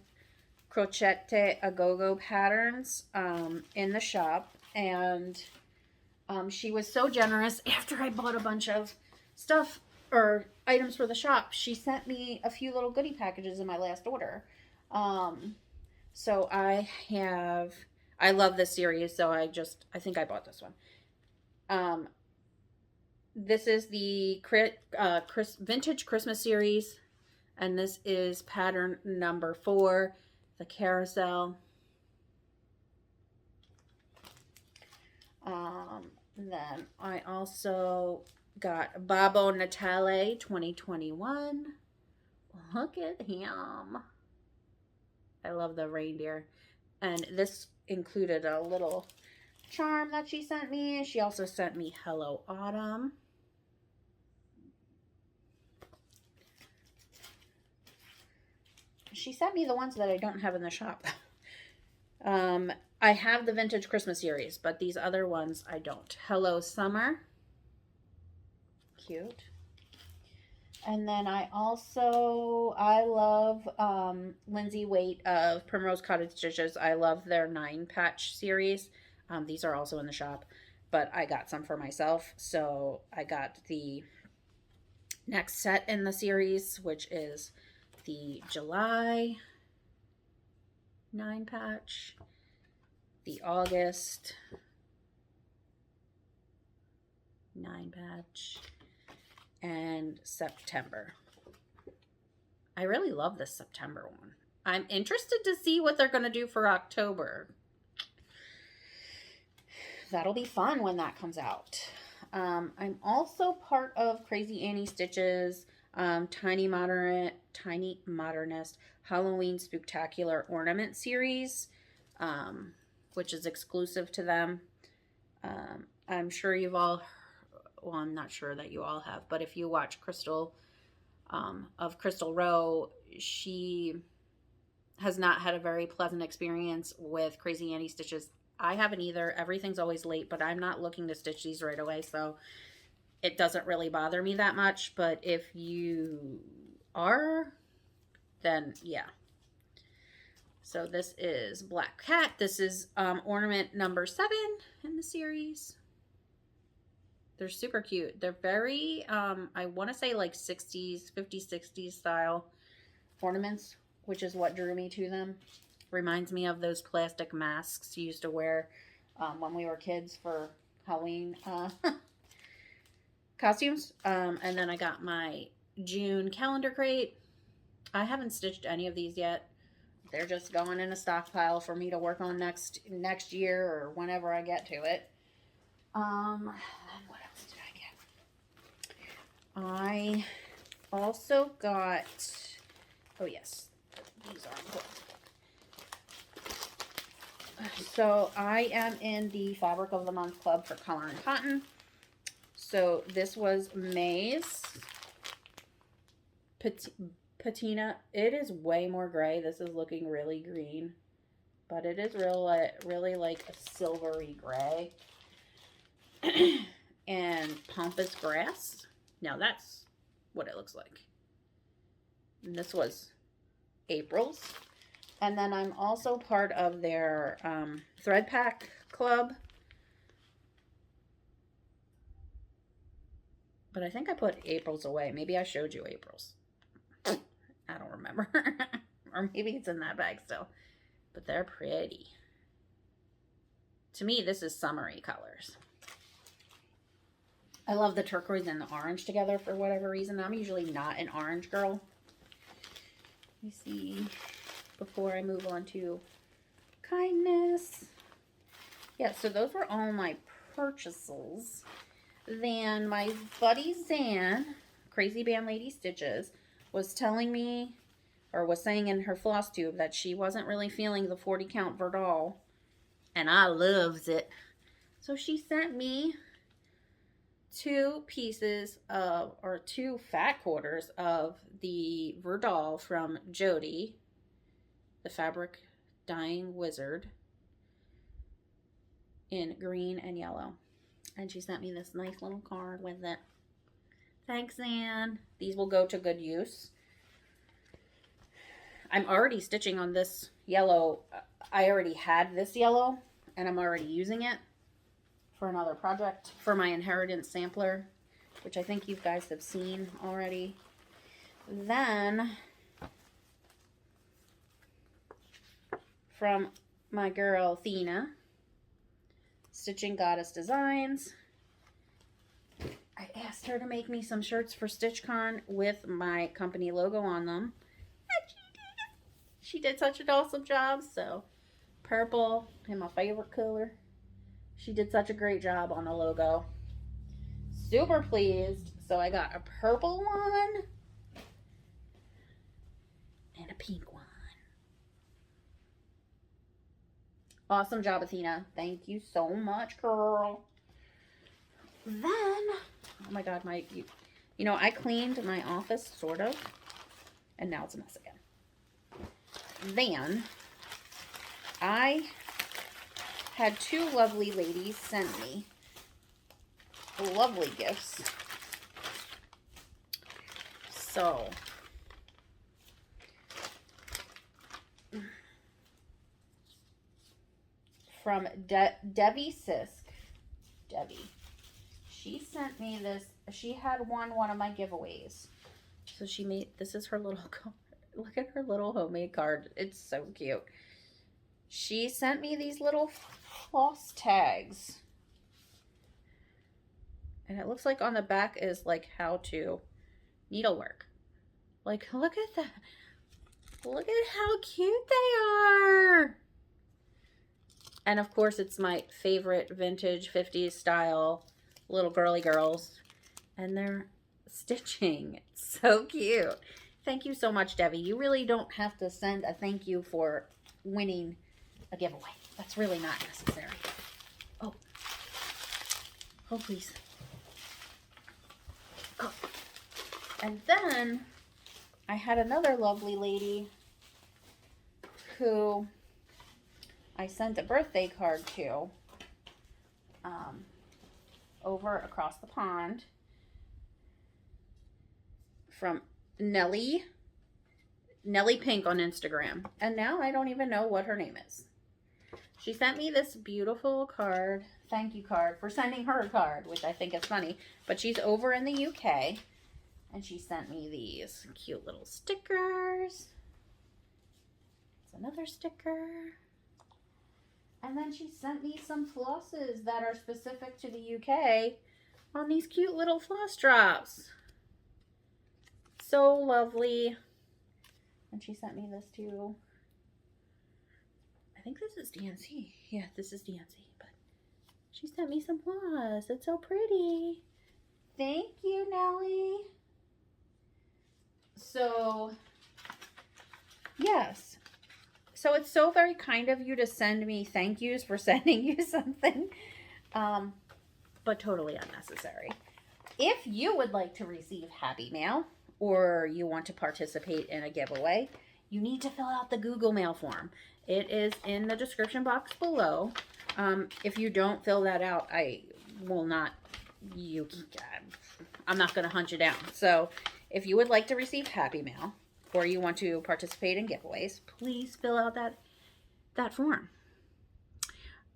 Crochette a Go-Go patterns in the shop. And she was so generous. After I bought a bunch of stuff or items for the shop, she sent me a few little goodie packages in my last order. So I love this series, so I think I bought this one. This is the Vintage Christmas series, and this is pattern number 4, the Carousel. Then I also got Babbo Natale 2021. Look at him. I love the reindeer. And this included a little charm that she sent me. She also sent me Hello Autumn. She sent me the ones that I don't have in the shop. I have the Vintage Christmas series, but these other ones I don't. Hello Summer. Cute. And then I love Lindsay Waite of Primrose Cottage Stitches. I love their 9-patch series. These are also in the shop, but I got some for myself. So I got the next set in the series, which is the July 9-patch, the August 9-patch, and September. I really love this September one. I'm interested to see what they're going to do for October. That'll be fun when that comes out. I'm also part of Crazy Annie Stitches Tiny Modernist Halloween Spooktacular Ornament series, which is exclusive to them. I'm sure you've all, well, I'm not sure that you all have, but if you watch Krystal of Krystal Rowe, she has not had a very pleasant experience with Crazy Annie stitches. I haven't either. Everything's always late, but I'm not looking to stitch these right away, so it doesn't really bother me that much. But if you are, then yeah. So this is Black Cat. This is ornament number 7 in the series. They're super cute. They're very, I want to say like 60s, 50s, 60s style ornaments, which is what drew me to them. Reminds me of those plastic masks you used to wear when we were kids for Halloween costumes. And then I got my June calendar crate. I haven't stitched any of these yet. They're just going in a stockpile for me to work on next year or whenever I get to it. What else did I get? I also got, oh yes, these are important. So I am in the Fabric of the Month Club for Color and Cotton. So this was May's Patina. It is way more gray. This is looking really green, but it is really like a silvery gray. And Pampas Grass. Now that's what it looks like. And this was April's. And then I'm also part of their thread pack club. But I think I put April's away. Maybe I showed you April's. I don't remember. Or maybe it's in that bag still. But they're pretty. To me, this is summery colors. I love the turquoise and the orange together for whatever reason. I'm usually not an orange girl. Let me see. Before I move on to kindness. Yeah, so those were all my purchases. Then my buddy Zan, Crazy Band Lady Stitches, was telling me, or was saying in her Flosstube, that she wasn't really feeling the 40 count Verdal, and I loves it. So she sent me 2 pieces of, or 2 fat quarters of the Verdal from Jody, the Fabric Dyeing Wizard, in green and yellow. And she sent me this nice little card with it. Thanks, Anne. These will go to good use. I'm already stitching on this yellow. I already had this yellow, and I'm already using it for another project for my Inheritance sampler, which I think you guys have seen already. Then, from my girl Athena, Stitching Goddess Designs, I asked her to make me some shirts for StitchCon with my company logo on them. And she did. She did such an awesome job. So, purple is my favorite color. She did such a great job on the logo. Super pleased. So, I got a purple one and a pink one. Awesome job, Athena. Thank you so much, girl. Then, oh my God, you know, I cleaned my office, sort of, and now it's a mess again. Then, I had 2 lovely ladies send me lovely gifts. So, from Debbie Sisk. Debbie. She sent me this. She had won one of my giveaways. So she made, this is her little card. Look at her little homemade card. It's so cute. She sent me these little floss tags. And it looks like on the back is like how to needlework. Like, look at that. Look at how cute they are. And of course, it's my favorite vintage 50s style little girly girls. And they're stitching. It's so cute. Thank you so much, Debbie. You really don't have to send a thank you for winning a giveaway. That's really not necessary. Oh. Oh, please. Oh. And then I had another lovely lady who I sent a birthday card to over across the pond from Nellie Pink on Instagram. And now I don't even know what her name is. She sent me this beautiful card, thank you card, for sending her a card, which I think is funny. But she's over in the UK, and she sent me these cute little stickers. It's another sticker. And then she sent me some flosses that are specific to the UK on these cute little floss drops. So lovely. And she sent me this too. I think this is DNC. Yeah, this is DNC. But she sent me some floss. It's so pretty. Thank you, Nellie. So, yes. So it's so very kind of you to send me thank yous for sending you something. But totally unnecessary. If you would like to receive Happy Mail, or you want to participate in a giveaway, you need to fill out the Google Mail form. It is in the description box below. If you don't fill that out, I will not, I'm not going to hunt you down. So if you would like to receive Happy Mail, or you want to participate in giveaways, please fill out that form.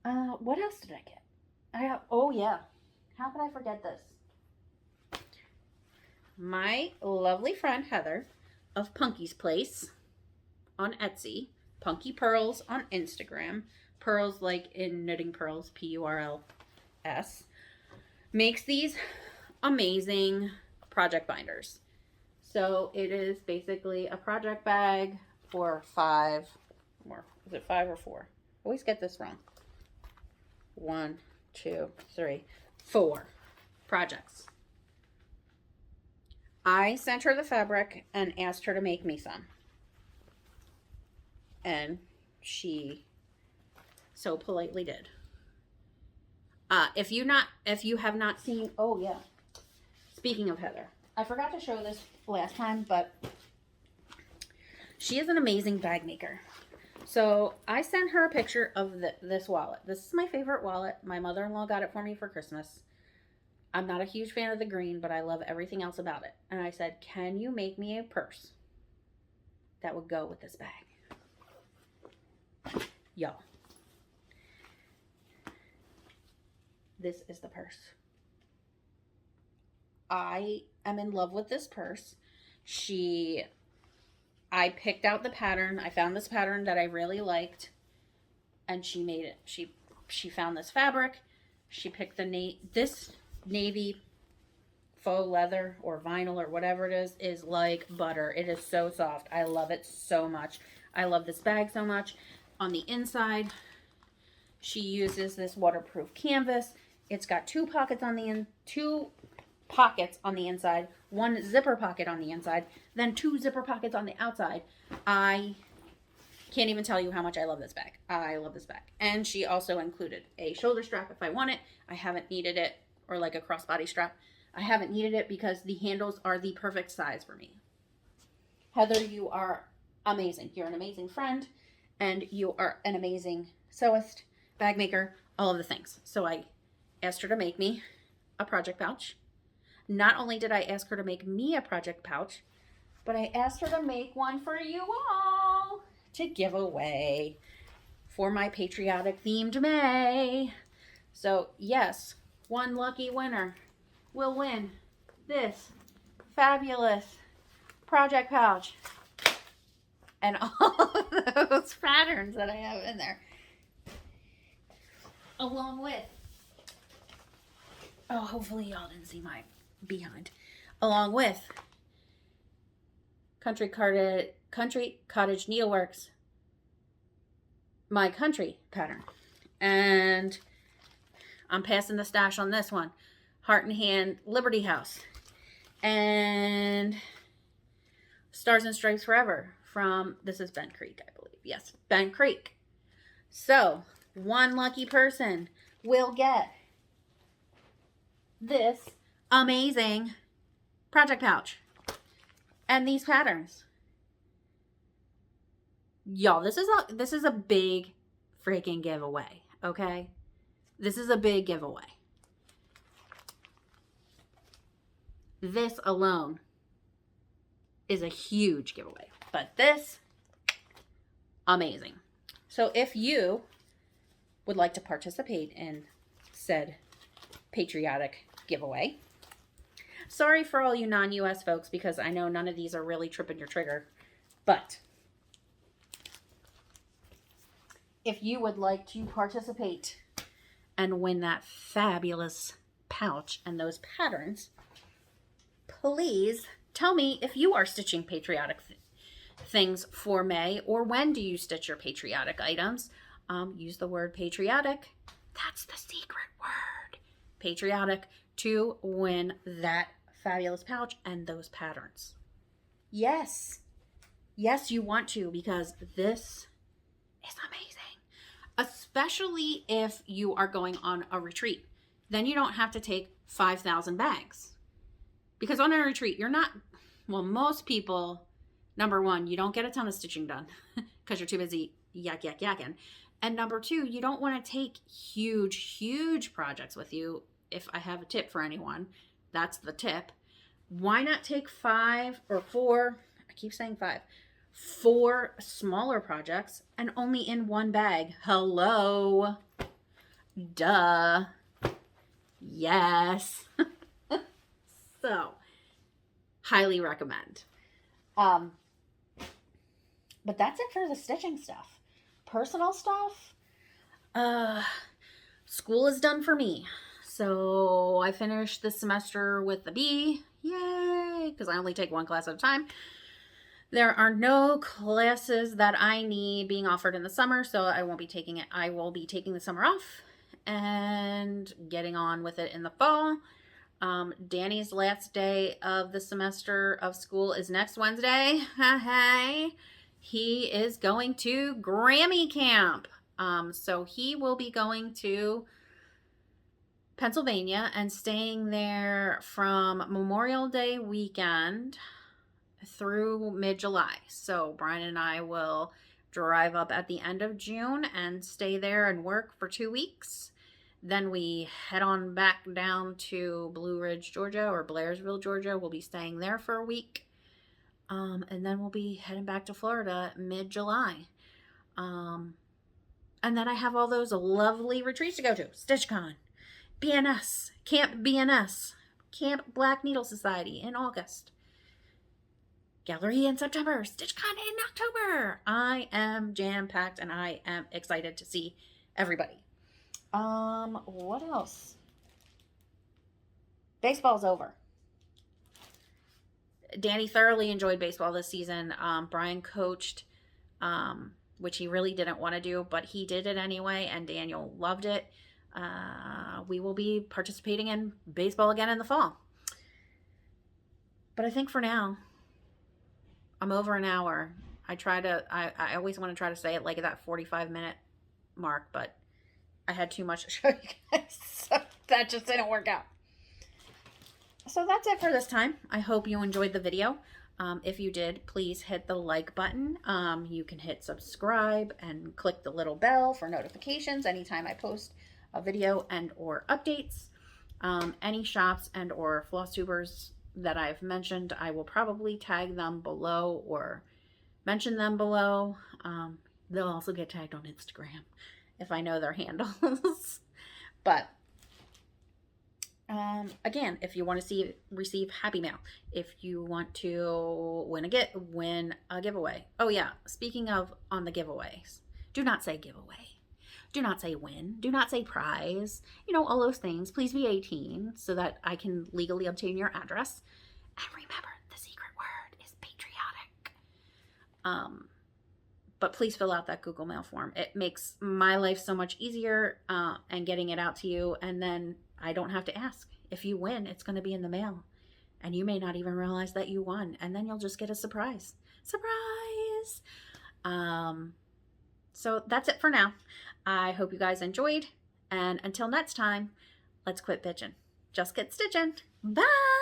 What else did I get? Oh yeah, how could I forget this? My lovely friend Heather of Punky's Place on Etsy, Punky Pearls on Instagram, pearls like in knitting pearls, P-U-R-L-S, makes these amazing project binders. So it is basically a project bag for 5, or is it 5 or 4? I always get this wrong. 1, 2, 3, 4 projects. I sent her the fabric and asked her to make me some. And she so politely did. If you have not seen, oh yeah. Speaking of Heather, I forgot to show this last time, but she is an amazing bag maker. So I sent her a picture of this wallet. This is my favorite wallet. My mother-in-law got it for me for Christmas. I'm not a huge fan of the green, but I love everything else about it. And I said, can you make me a purse that would go with this bag? Y'all, this is the purse. I am in love with this purse. I picked out the pattern. I found this pattern that I really liked, and she made it. She found this fabric. She picked this navy faux leather or vinyl or whatever it is like butter. It is so soft. I love it so much. I love this bag so much. On the inside, she uses this waterproof canvas. It's got 2 pockets on the inside, 1 zipper pocket on the inside, then 2 zipper pockets on the outside. I can't even tell you how much I love this bag. I love this bag. And she also included a shoulder strap if I want it. I haven't needed it, or like a crossbody strap. I haven't needed it because the handles are the perfect size for me. Heather, you are amazing. You're an amazing friend, and you are an amazing sewist, bag maker, all of the things. So I asked her to make me a project pouch. Not only did I ask her to make me a project pouch, but I asked her to make one for you all to give away for my patriotic themed May. So yes, one lucky winner will win this fabulous project pouch and all of those patterns that I have in there, along with, oh, hopefully y'all didn't see my behind, along with Country Cottage Needleworks, my country pattern. And I'm passing the stash on this one, Heart and Hand Liberty House, and Stars and Stripes Forever from, this is Bent Creek, I believe. Yes, Bent Creek. So one lucky person will get this amazing project pouch. And these patterns. Y'all, this is a big freaking giveaway, okay? This is a big giveaway. This alone is a huge giveaway. But this, amazing. So if you would like to participate in said patriotic giveaway, sorry for all you non-US folks, because I know none of these are really tripping your trigger, but if you would like to participate and win that fabulous pouch and those patterns, please tell me if you are stitching patriotic things for May, or when do you stitch your patriotic items. Use the word patriotic. That's the secret word. Patriotic, to win that fabulous pouch and those patterns. Yes. Yes, you want to, because this is amazing. Especially if you are going on a retreat. Then you don't have to take 5,000 bags. Because on a retreat, you're not, well, most people, number one, you don't get a ton of stitching done because you're too busy yakking. And number two, you don't want to take huge projects with you. If I have a tip for anyone, that's the tip. Why not take 5 or 4, I keep saying 5, 4 smaller projects and only in one bag? Hello. Duh. Yes. So, highly recommend. But that's it for the stitching stuff. Personal stuff, school is done for me. So I finished this semester with a B. Yay! Because I only take 1 class at a time. There are no classes that I need being offered in the summer, so I won't be taking it. I will be taking the summer off and getting on with it in the fall. Danny's last day of the semester of school is next Wednesday. Hey. He is going to Grammy camp. So he will be going to Pennsylvania and staying there from Memorial Day weekend through mid-July. So Brian and I will drive up at the end of June and stay there and work for 2 weeks. Then we head on back down to Blue Ridge, Georgia, or Blairsville, Georgia. We'll be staying there for a week. And then we'll be heading back to Florida mid-July. And then I have all those lovely retreats to go to. StitchCon, BNS, Camp BNS, Camp Black Needle Society in August. Gallery in September, StitchCon in October. I am jam-packed and I am excited to see everybody. What else? Baseball's over. Danny thoroughly enjoyed baseball this season. Brian coached, which he really didn't want to do, but he did it anyway, and Daniel loved it. We will be participating in baseball again in the fall. But I think for now, I'm over an hour. I always want to try to say it like at that 45-minute mark, but I had too much to show you guys, so that just didn't work out. So that's it for this time. I hope you enjoyed the video. If you did, please hit the like button. You can hit subscribe and click the little bell for notifications anytime I post a video and or updates. Any shops and or Flosstubers that I've mentioned, I will probably tag them below or mention them below. They'll also get tagged on Instagram if I know their handles. But again, if you want to receive happy mail, if you want to win a giveaway. Oh yeah, speaking of on the giveaways, do not say giveaway. Do not say win. Do not say prize. You know, all those things. Please be 18 so that I can legally obtain your address. And remember, the secret word is patriotic. But please fill out that Google Mail form. It makes my life so much easier and getting it out to you. And then I don't have to ask. If you win, it's going to be in the mail. And you may not even realize that you won. And then you'll just get a surprise. Surprise! So that's it for now. I hope you guys enjoyed. And until next time, let's quit bitching. Just get stitching. Bye!